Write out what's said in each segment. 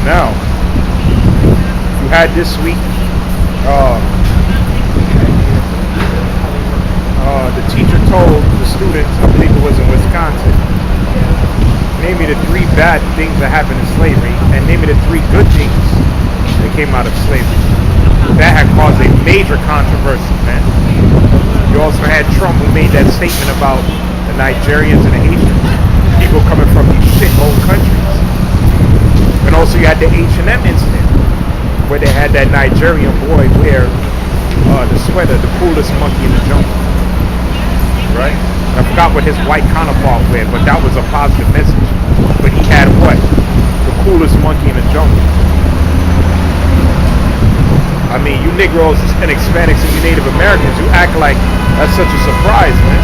Now, you had this week, the teacher told the students, I believe it was in Wisconsin, name me the 3 bad things that happened in slavery, and name me the 3 good things that came out of slavery. That had caused a major controversy, man. You also had Trump, who made that statement about the Nigerians and the Haitians, people coming from these shithole countries. And also you had the H&M incident, where they had that Nigerian boy wear the sweater, the coolest monkey in the jungle. Right? I forgot what his white counterpart wear, but that was a positive message. But he had what? The coolest monkey in the jungle. I mean, you Negroes and Hispanics and you Native Americans, you act like that's such a surprise, man.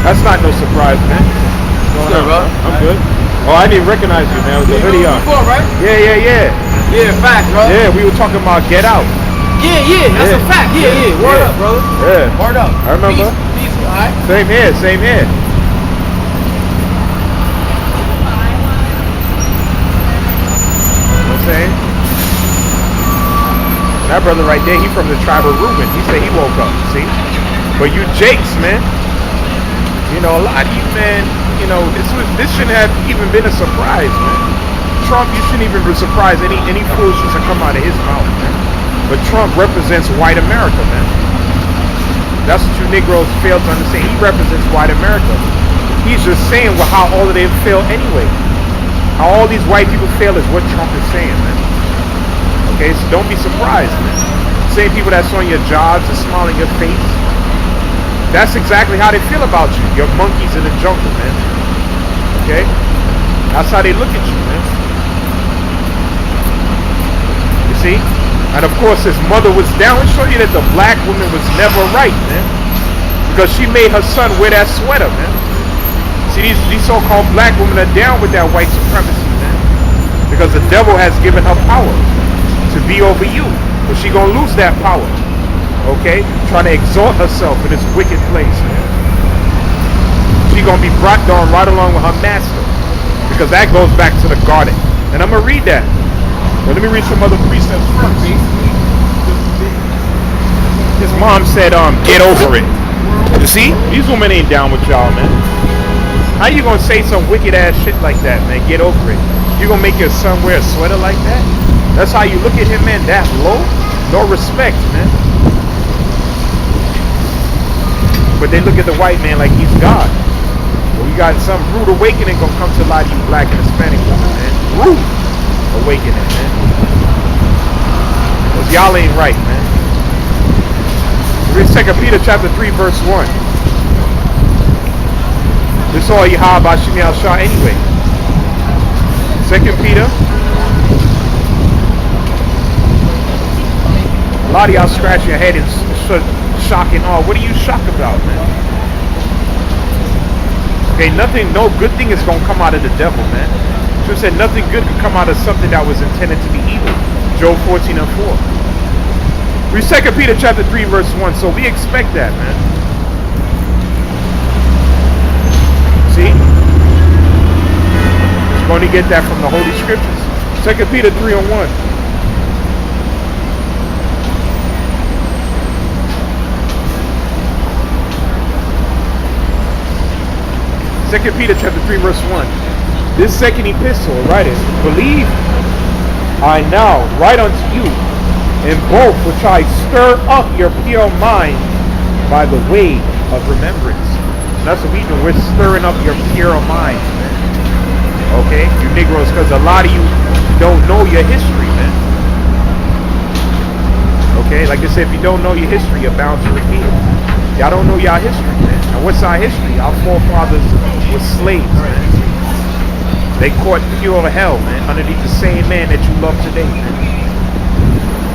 That's not no surprise, man. What's going on, bro? I'm good. Oh, I didn't recognize you, man. With the hoodie on. Before, right? Yeah. Yeah, fact, bro. Yeah, we were talking about Get Out. Yeah, that's a fact. Yeah. Word up, brother. Yeah. Word up. I remember. Peace, all right? Same here. You know what I'm saying? That brother right there, he from the tribe of Reuben. He said he woke up, see? But you Jakes, man. You know, a lot of you, man, you know, this shouldn't have even been a surprise, man. Trump, you shouldn't even be surprised any foolishness that come out of his mouth, man. But Trump represents white America, man. That's what you Negroes fail to understand. He represents white America. He's just saying how all of them fail anyway. How all these white people fail is what Trump is saying, man. Okay, so don't be surprised, man. Same people that's on your jobs and smiling your face. That's exactly how they feel about you. You're monkeys in the jungle, man. Okay? That's how they look at you, man. You see? And of course his mother was down. It showed you that the black woman was never right, man. Because she made her son wear that sweater, man. See, these so-called black women are down with that white supremacy, man. Because the devil has given her power to be over you. But she gonna lose that power. Okay? Trying to exalt herself in this wicked place, man. She gonna be brought down right along with her master. Because that goes back to the garden. And I'm gonna read that. But let me read some other precepts first. His mom said, get over it. You see? These women ain't down with y'all, man. How you gonna say some wicked ass shit like that, man? Get over it. You gonna make your son wear a sweater like that? That's how you look at him, man? That low? No respect, man. But they look at the white man like he's God. Well, we got some rude awakening gonna come to a lot of you black and Hispanic women, man. Rude awakening, man. Because y'all ain't right, man. Read 2 Peter chapter 3, verse 1. This is all Yahawashi anyway. 2 Peter. A lot of y'all scratch your head and shocking. Oh, what are you shocked about, man? Okay, no good thing is gonna come out of the devil, man. Jesus said nothing good could come out of something that was intended to be evil. Job 14:4. Read 2 Peter chapter 3, verse 1. So we expect that, man. See? You're going to get that from the Holy Scriptures. 2 Peter 3:1. 2 Peter chapter 3, verse 1. This second epistle, writeth, believe I now write unto you in both which I stir up your pure mind by the way of remembrance. That's what we do. We're stirring up your pure mind, man. Okay? You Negroes, because a lot of you don't know your history, man. Okay? Like I said, if you don't know your history, you're bound to repeat it. Y'all don't know y'all history, man. And what's our history? Our forefathers were slaves, man. They caught pure hell, man, underneath the same man that you love today, man.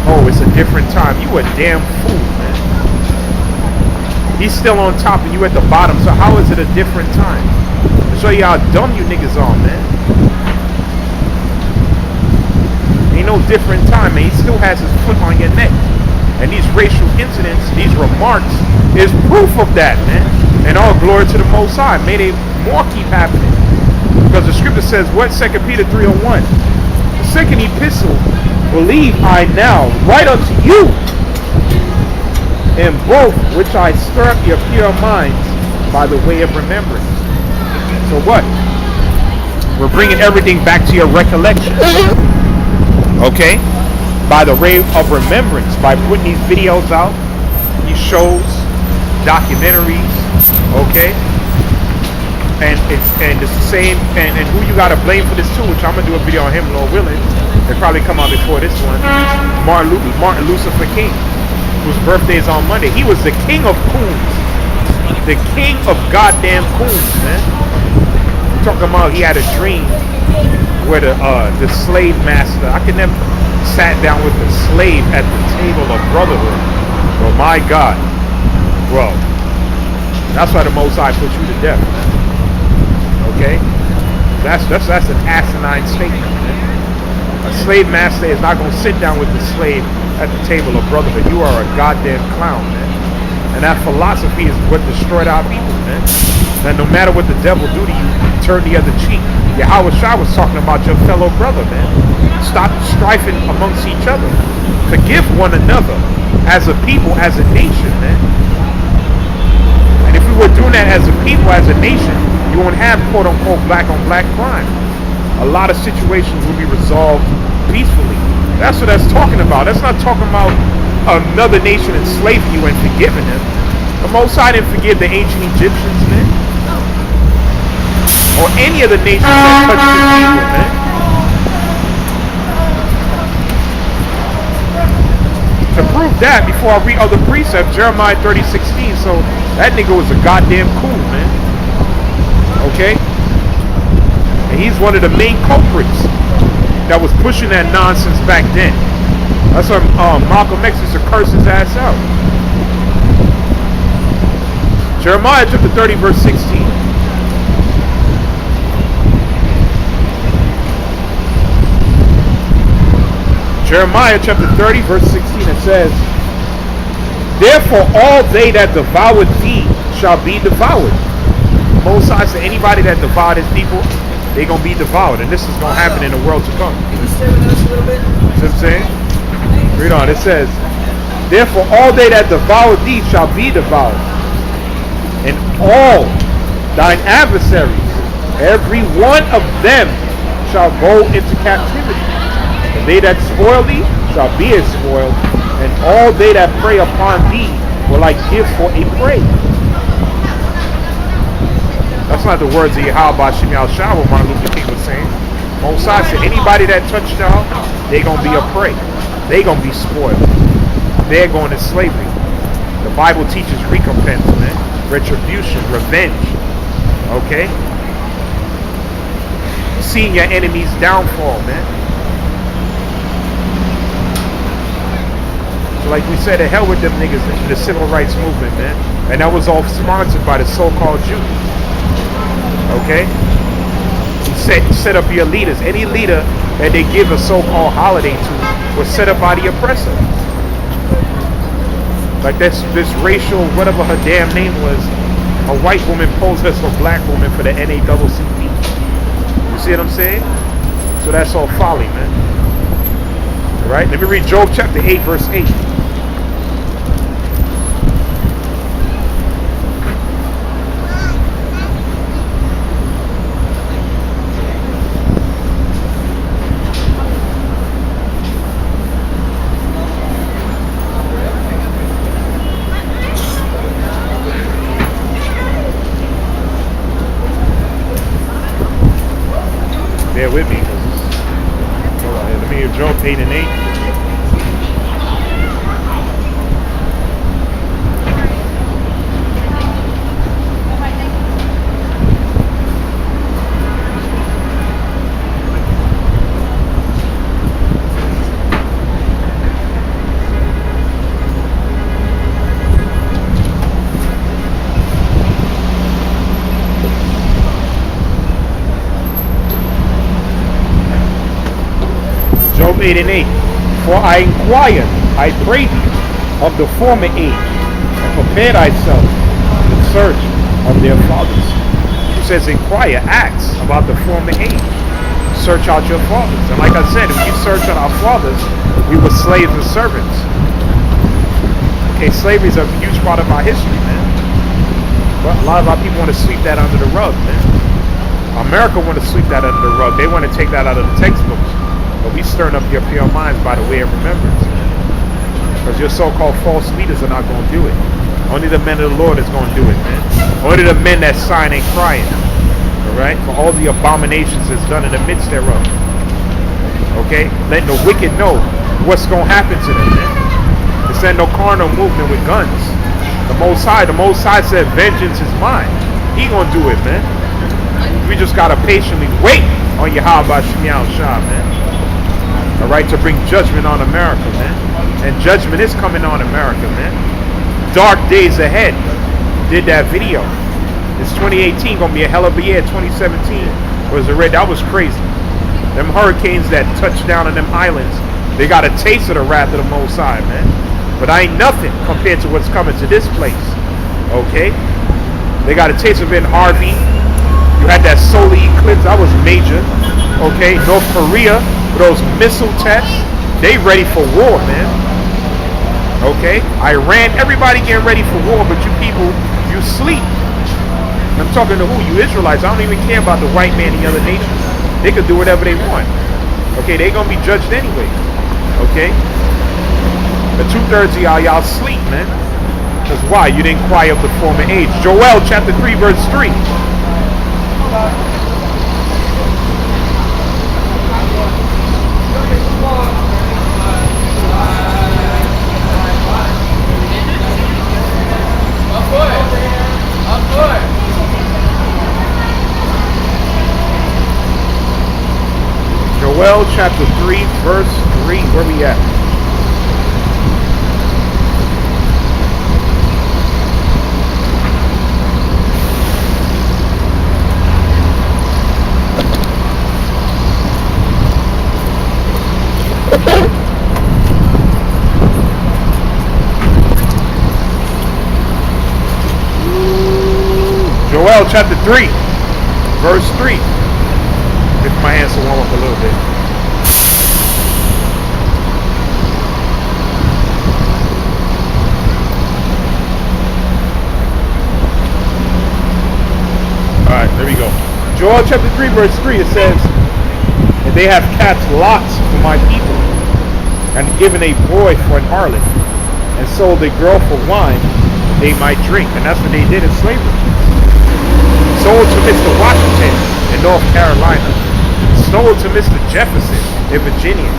Oh, it's a different time. You a damn fool, man. He's still on top and you at the bottom, so how is it a different time? To show you how dumb you niggas are, man. Ain't no different time, man. He still has his foot on your neck. And these racial incidents, these remarks, is proof of that, man. And all glory to the Most High. May they more keep happening. Because the scripture says, what? 2 Peter 3:01. The second epistle, believe I now write unto you, in both which I stir up your pure minds by the way of remembrance. So what? We're bringing everything back to your recollection. Okay? By the way of remembrance, by putting these videos out, these shows, documentaries, okay? And it's the same, and who you gotta blame for this too, which I'm gonna do a video on him, Lord willing. It'll probably come out before this one. Martin Lucifer King, whose birthday is on Monday. He was the king of coons. The king of goddamn coons, man. Talking about he had a dream where the slave master, I could never sat down with the slave at the table of brotherhood. Oh my God. Bro. That's why the Most High put you to death, man. Okay? That's an asinine statement, man. A slave master is not gonna sit down with the slave at the table of brotherhood. You are a goddamn clown, man. And that philosophy is what destroyed our people, man. And no matter what the devil do to you, turn the other cheek. Yahawashi was talking about your fellow brother, man. Stop strifing amongst each other. Forgive one another as a people, as a nation, man. And if we were doing that as a people, as a nation, you won't have quote-unquote black-on-black crime. A lot of situations will be resolved peacefully. That's what that's talking about. That's not talking about another nation enslaving you and forgiving them. The Most High didn't forgive the ancient Egyptians, man. Or any of the nations that touched his people, man. To prove that, before I read other precepts, Jeremiah 30:16, so that nigga was a goddamn cool, man. Okay? And he's one of the main culprits that was pushing that nonsense back then. That's why Malcolm X used to curse his ass out. Jeremiah chapter 30, verse 16. Jeremiah chapter 30, verse 16, it says, therefore all they that devour thee shall be devoured. Most High said anybody that devoured his people, they're going to be devoured. And this is going to happen in the world to come. Can you stay with us a little bit? See what I'm saying? Read on. It says, therefore all they that devour thee shall be devoured. And all thine adversaries, every one of them shall go into captivity. And they that spoil thee shall be as spoiled, and all they that prey upon thee will I give for a prey. That's not the words of Yahawah Shimi al-Shah, what Martin Luther King was saying. Most High said anybody that touched y'all, they gonna be a prey. They gonna be spoiled. They're going to slavery. The Bible teaches recompense, man. Retribution, revenge. Okay? Seeing your enemy's downfall, man. So like we said, the hell with them niggas in the civil rights movement, man. And that was all sponsored by the so-called Jews. Okay? Set up your leaders. Any leader that they give a so-called holiday to was set up by the oppressor. Like this racial, whatever her damn name was, a white woman posed as a black woman for the NAACP. You see what I'm saying? So that's all folly, man. Alright, let me read Job chapter 8, verse 8. Bear with me, hold on, let me hear Job 8 and 8. Job 8 and 8. For I inquire, I pray thee, of the former age, and prepare thyself in search of their fathers. It says, inquire, ask about the former age. Search out your fathers. And like I said, if you search on our fathers, we were slaves and servants. Okay, slavery is a huge part of our history, man. But a lot of our people want to sweep that under the rug, man. America want to sweep that under the rug. They want to take that out of the textbooks. But we stirring up your pure minds by the way of remembrance. Because your so-called false leaders are not going to do it. Only the men of the Lord is going to do it, man. Only the men that sign and crying. Alright? For all the abominations that's done in the midst thereof. Okay? Letting the wicked know what's going to happen to them, man. This ain't no carnal movement with guns. The Most High said, vengeance is mine. He going to do it, man. We just got to patiently wait on Yahawah Shah, man. Alright, to bring judgment on America, man. And judgment is coming on America, man. Dark days ahead. Did that video. It's 2018, gonna be a hell of a year. 2017 was already, that was crazy. Them hurricanes that touched down on them islands, they got a taste of the wrath of the Most High, man. But I ain't nothing compared to what's coming to this place. Okay? They got a taste of it in Harvey. You had that solar eclipse, that was major. Okay, North Korea, those missile tests, they ready for war, man. Okay, Iran, everybody getting ready for war, but you people, you sleep. I'm talking to who? You Israelites. I don't even care about the white man and the other nations. They could do whatever they want. Okay, they gonna be judged anyway. Okay, the 2/3 of y'all sleep, man. Because why? You didn't cry of the former age. Joel chapter 3 verse 3. Joel chapter 3 verse 3. Where we at? Joel chapter 3 verse 3. If my hands will warm up a little bit. Alright, there we go. Joel chapter 3 verse 3, it says, and they have cast lots for my people, and given a boy for an harlot, and sold a girl for wine, they might drink. And that's what they did in slavery. Sold to Mr. Washington in North Carolina. Sold to Mr. Jefferson in Virginia.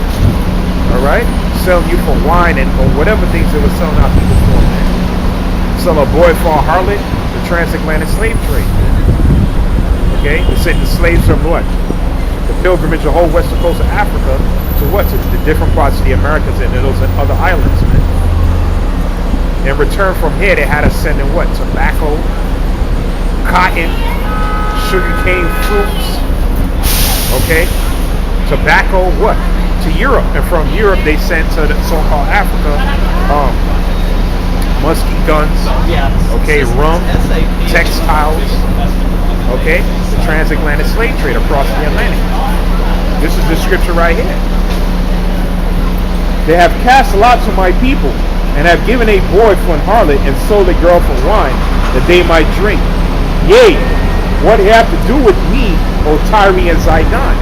Alright? Selling you for wine and or whatever things they were selling our people for, man. Sell a boy for a harlot, the transatlantic slave trade. Okay? They sent the slaves from what? The pilgrimage, the whole western coast of Africa to what? To the different parts of the Americas and those other islands, man. In return from here, they had us send in what? Tobacco, cotton, sugarcane fruits, okay? Tobacco, what? To Europe. And from Europe, they sent to the so-called Africa, musky guns, okay, rum, textiles, okay? The transatlantic slave trade across the Atlantic. This is the scripture right here. They have cast lots on my people, and have given a boy for an harlot, and sold a girl for wine, that they might drink. Yea, what they have to do with me, O Tyre and Zidon,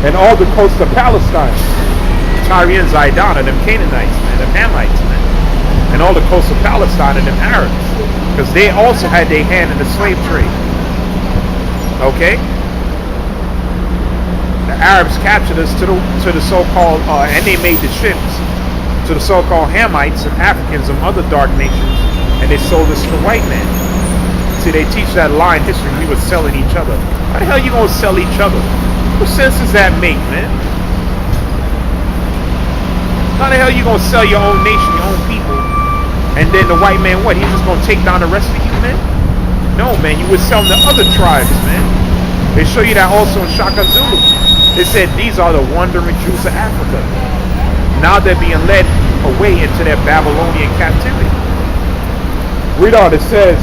and all the coast of Palestine. Tyre and Zidon are them Canaanites, man, them Hamites, man, and all the coast of Palestine and them Arabs, because they also had their hand in the slave trade. Okay? The Arabs captured us to the so-called, and they made the ships to the so-called Hamites and Africans and other dark nations, and they sold us to the white man. See, they teach that lie in history. We were selling each other. How the hell you gonna sell each other? What sense does that make, man? How the hell you gonna sell your own nation, your own people, and then the white man, what? He's just gonna take down the rest of you, man? No, man. You were selling the other tribes, man. They show you that also in Shaka Zulu. They said these are the wandering Jews of Africa. Now they're being led away into their Babylonian captivity. Read on, it says,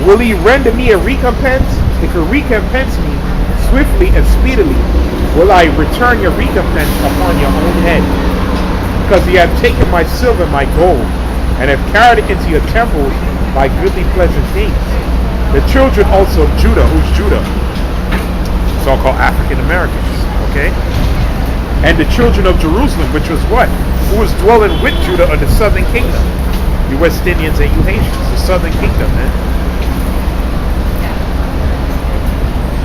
will he render me a recompense? If he recompense me swiftly and speedily, will I return your recompense upon your own head? Because ye have taken my silver and my gold, and have carried it into your temples by goodly pleasant things. The children also of Judah, who's Judah? So-called African Americans, okay? And the children of Jerusalem, which was what? Who was dwelling with Judah of the southern kingdom? You West Indians and you Haitians, the southern kingdom, man.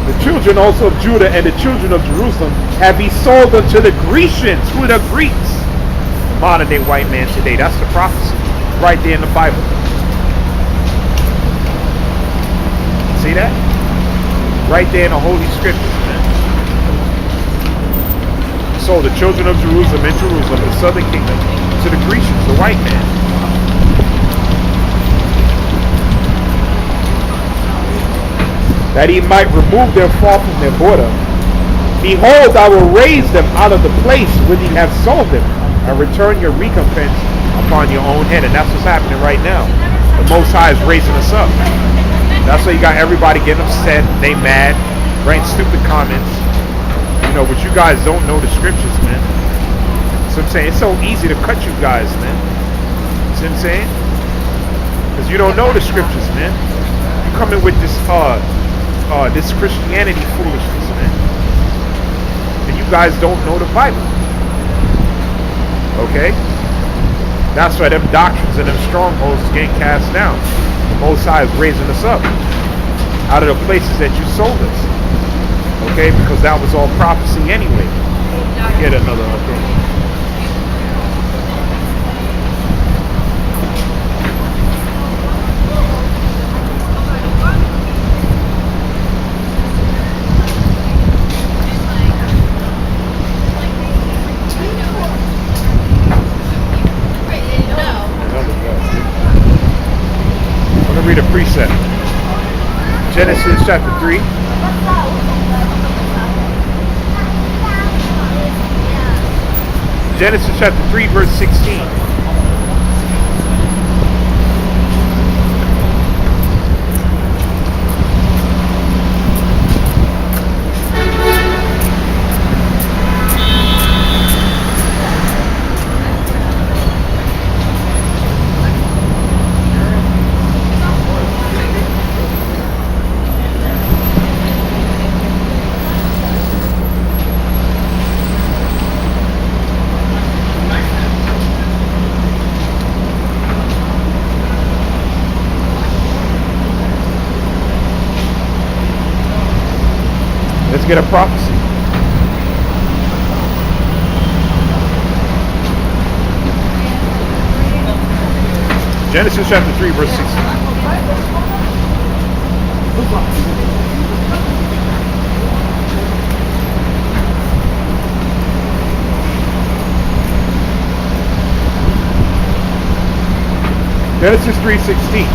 The children also of Judah and the children of Jerusalem have he sold unto the Grecians. Who are the Greeks? The modern day white man today. That's the prophecy. Right there in the Bible. See that? Right there in the Holy Scriptures, man. So the children of Jerusalem and Jerusalem, the southern kingdom, to the Grecians, the white man. That he might remove their fault from their border. Behold, I will raise them out of the place where ye have sold them, and return your recompense upon your own head. And that's what's happening right now. The Most High is raising us up. That's why you got everybody getting upset. They mad, writing stupid comments. You know, but you guys don't know the scriptures, man. So I'm saying it's so easy to cut you guys, man. See what I'm saying? Because you don't know the scriptures, man. You come in with this this Christianity foolishness, man. And you guys don't know the Bible. Okay? That's why them doctrines and them strongholds is getting cast down. The Most High is raising us up out of the places that you sold us. Okay? Because that was all prophecy anyway. Get another okay. Read a precept. Genesis chapter 3. Genesis chapter 3 verse 16. Let's get a prophecy. Genesis chapter 3 verse 16. Genesis 3:16.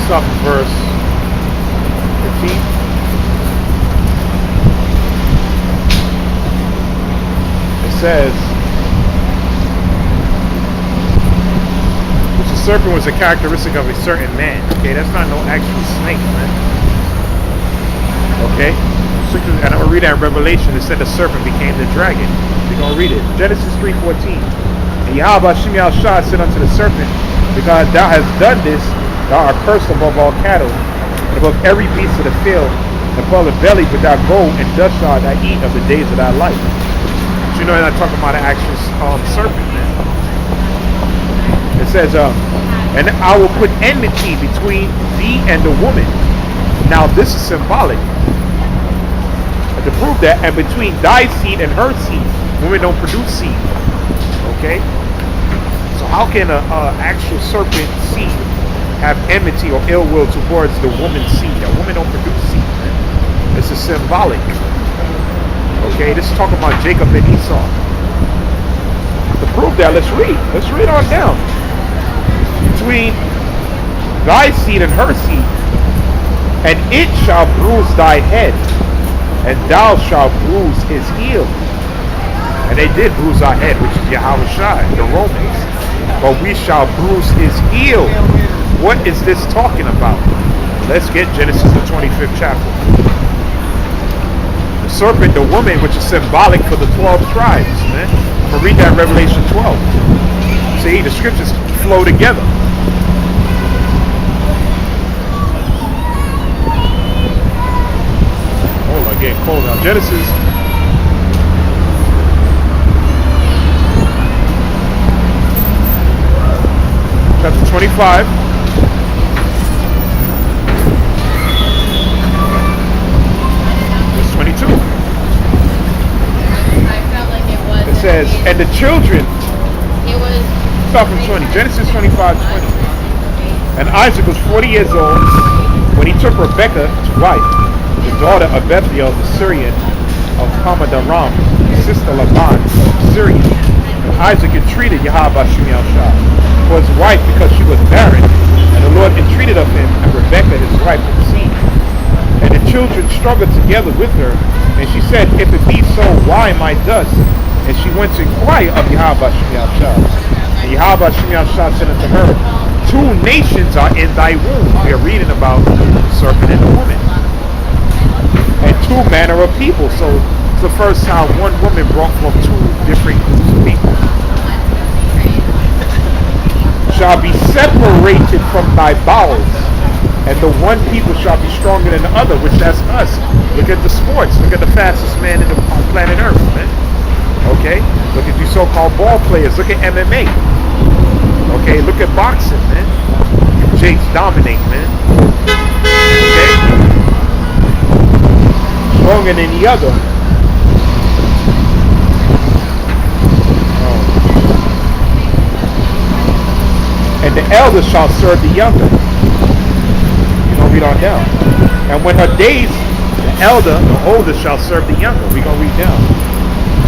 Stop at verse 15. It says, which the serpent was a characteristic of a certain man. Okay, that's not no actual snake, man. Okay? And I'm going to read that in Revelation. It said the serpent became the dragon. We're going to read it. Genesis 3:14. And Yahawashi said unto the serpent, because thou hast done this, thou art cursed above all cattle, and above every beast of the field, and upon the belly but thou go, and dust shalt thou eat of the days of thy life. But you know, I'm not talking about an actual serpent, man. It says, and I will put enmity between thee and the woman. Now this is symbolic. And to prove that, and between thy seed and her seed. Women don't produce seed. Okay? So how can an actual serpent seed have enmity or ill will towards the woman's seed? A woman don't produce seed, man. This is symbolic. Okay, this is talking about Jacob and Esau. To prove that, let's read. Let's read on down. Between thy seed and her seed, and it shall bruise thy head, and thou shalt bruise his heel. And And they did bruise our head, which is Yahawashi, the Romans. But we shall bruise his heel. What is this talking about? Let's get Genesis, the 25th chapter. The serpent, the woman, which is symbolic for the 12 tribes, man. I'm going to read that Revelation 12. See, the scriptures flow together. Oh, I'm getting cold now. Genesis. Chapter 25. Verse 22. It says, and the children. Start from 20. Genesis 25:20. And Isaac was 40 years old when he took Rebekah to wife, the daughter of Bethuel the Syrian of Hamadaram, sister Laban of Syrian. And Isaac entreated Yahawashi for his wife because she was barren, and the Lord entreated of him, and Rebekah his wife conceived. And the children struggled together with her, and she said, if it be so, why am I thus? And she went to inquire of Yahawashi. And Yahawashi said unto her, 2 nations are in thy womb. We are reading about the serpent and the woman. And 2 manner of people. So it's the first time one woman brought forth 2 different groups of people. Shall be separated from thy bowels, and the one people shall be stronger than the other, which that's us. Look at the sports. Look at the fastest man on planet Earth, man. Okay? Look at you so-called ball players. Look at MMA. Okay? Look at boxing, man. Jakes dominate, man. Okay? Stronger than the other. And the elder shall serve the younger. We're going to read on down. And when her days, the elder, the older shall serve the younger. We're going to read down.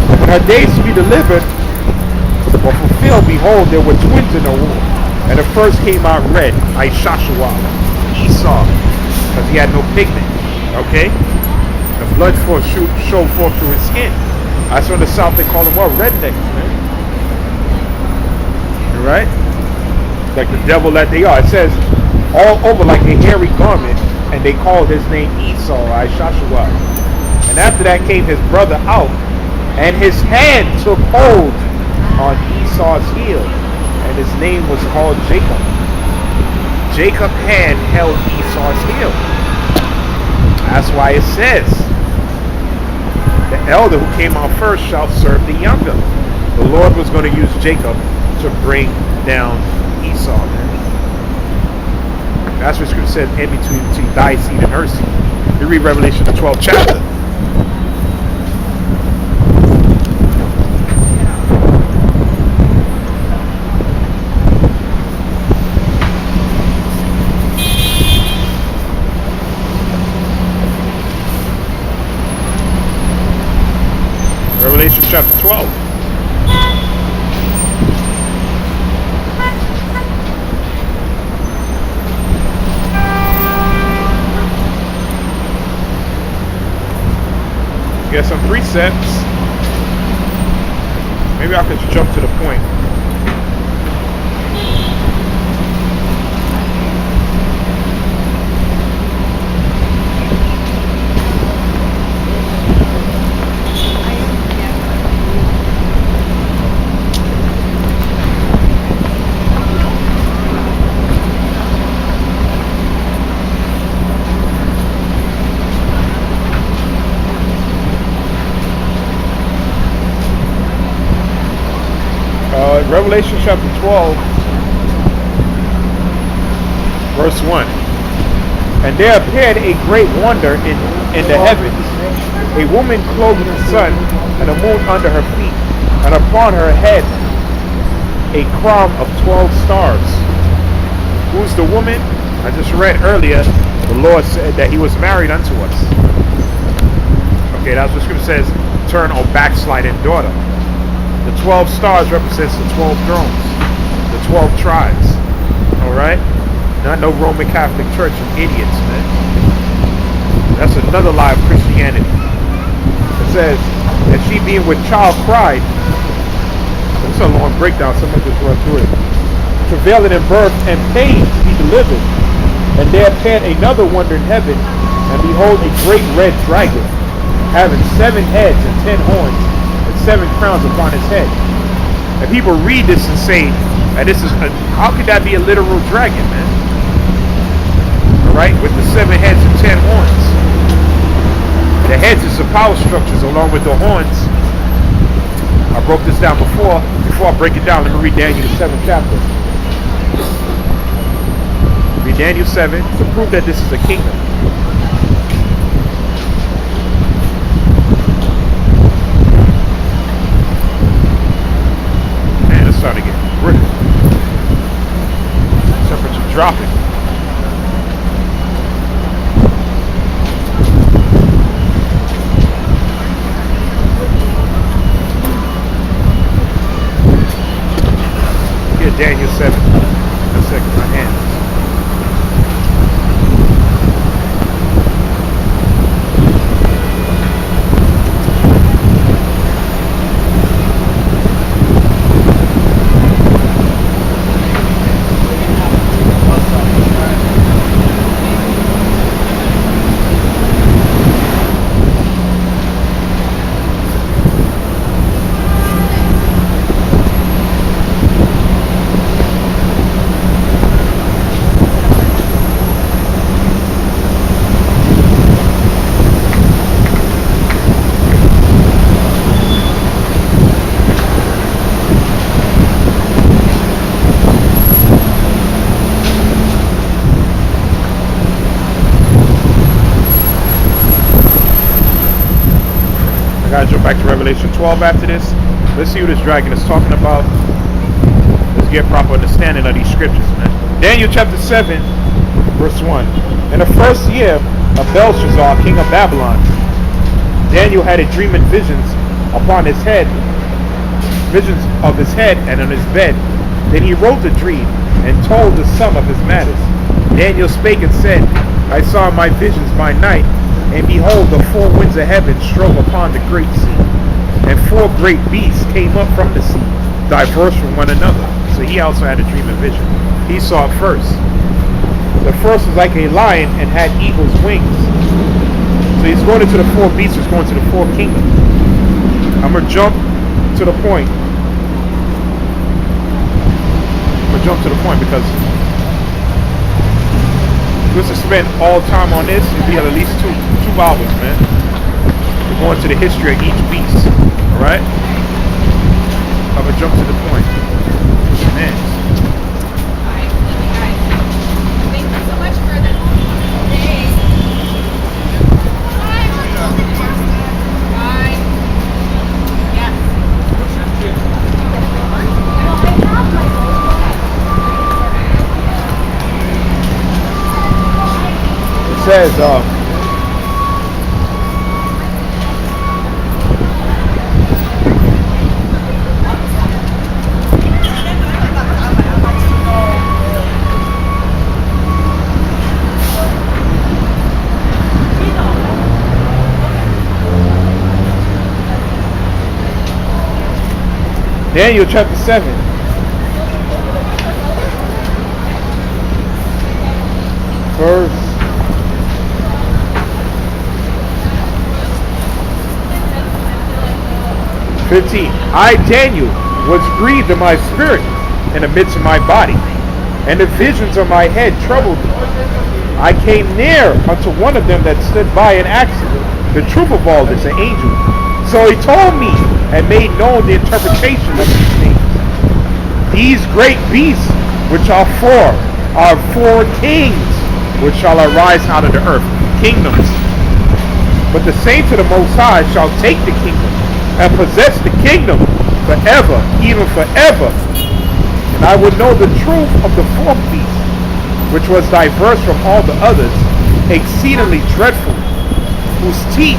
And when her days to be delivered were fulfilled, behold, there were twins in her womb. And the first came out red, Yahawah, Esau, because he had no pigment. Okay? The blood showed forth through his skin. That's when the South, they call them what? Rednecks, man. You right? Like the devil that they are. It says all over like a hairy garment, and they called his name Esau, Yahawah. And after that came his brother out, and his hand took hold on Esau's heel, and his name was called Jacob. Jacob's hand held Esau's heel. That's why it says, the elder who came out first shall serve the younger. The Lord was going to use Jacob to bring down Esau, man. That's what scripture says, in between thy seed and her seed. You read Revelation the 12th chapter. Revelation chapter 12. Get some precepts. Maybe I could jump to the point. Revelation chapter 12, verse 1. And there appeared a great wonder in the heavens, a woman clothed in the sun, and the moon under her feet, and upon her head a crown of 12 stars. Who's the woman? I just read earlier, the Lord said that he was married unto us. Okay, that's what scripture says, turn or backsliding daughter. The 12 stars represents the 12 thrones, the 12 tribes. Alright? Not no Roman Catholic Church and idiots, man. That's another lie of Christianity. It says that she being with child cried, It's a long breakdown, so I'm going to just run through it. Travailing in birth and pain he delivered. And there appeared another wonder in heaven, and behold, a great red dragon, having 7 heads and 10 horns, and 7 crowns upon his head. And people read this and say, and this is how could that be a literal dragon, man? Right, with the 7 heads and 10 horns. The heads is the power structures along with the horns. I broke this down before I break it down, let me read Daniel the 7th chapter. Read Daniel 7 to prove that this is a kingdom. Man, it's starting to get brittle. Temperature dropping. Daniel 7. A second, my hands. I gotta jump back to Revelation 12 after this. Let's see what this dragon is talking about. Let's get proper understanding of these scriptures, man. Daniel chapter 7, verse 1. In the first year of Belshazzar, king of Babylon, Daniel had a dream and visions upon his head, visions of his head and on his bed. Then he wrote the dream and told the sum of his matters. Daniel spake and said, I saw my visions by night, and behold, the 4 winds of heaven strove upon the great sea, and 4 great beasts came up from the sea, diverse from one another. So he also had a dream and vision. He saw it first. The first was like a lion and had eagle's wings. So he's going into the 4 beasts, he's going to the 4 kingdoms. I'm going to jump to the point. Because if we spend all time on this, it'd be at least two hours, man. We're going to the history of each beast, all right? I'm gonna jump to the point. Man. Thank you so much for the day. Bye. Yes. It says, Daniel chapter 7. Verse 15. I, Daniel, was grieved in my spirit in the midst of my body, and the visions of my head troubled me. I came near unto one of them that stood by and asked him the truth of all this, an angel. So he told me and made known the interpretation of these things. These great beasts, which are 4 kings, which shall arise out of the earth, kingdoms. But the saints of the Most High shall take the kingdom and possess the kingdom forever, even forever. And I would know the truth of the 4th beast, which was diverse from all the others, exceedingly dreadful, whose teeth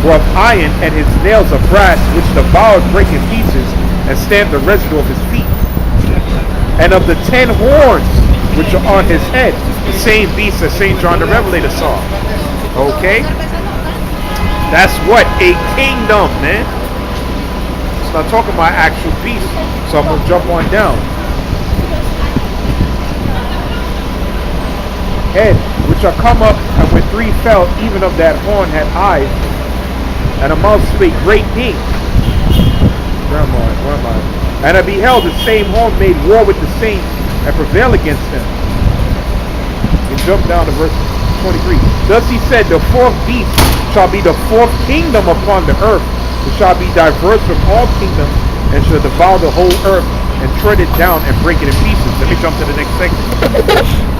were of iron, and his nails of brass, which devoured, break in pieces, and stamped the residue of his feet. And of the 10 horns which are on his head, the same beast that St. John the Revelator saw. Okay? That's what? A kingdom, man. not talking about actual beasts. So I'm gonna jump on down. Head, which are come up, and when three fell, even of that horn had eyes, and a mouth spake great things. Where am I? And I beheld the same horn made war with the saints, and prevail against them. You jump down to verse 23. Thus he said, the fourth beast shall be the fourth kingdom upon the earth, which shall be diverse from all kingdoms, and shall devour the whole earth, and tread it down, and break it in pieces. Let me jump to the next segment.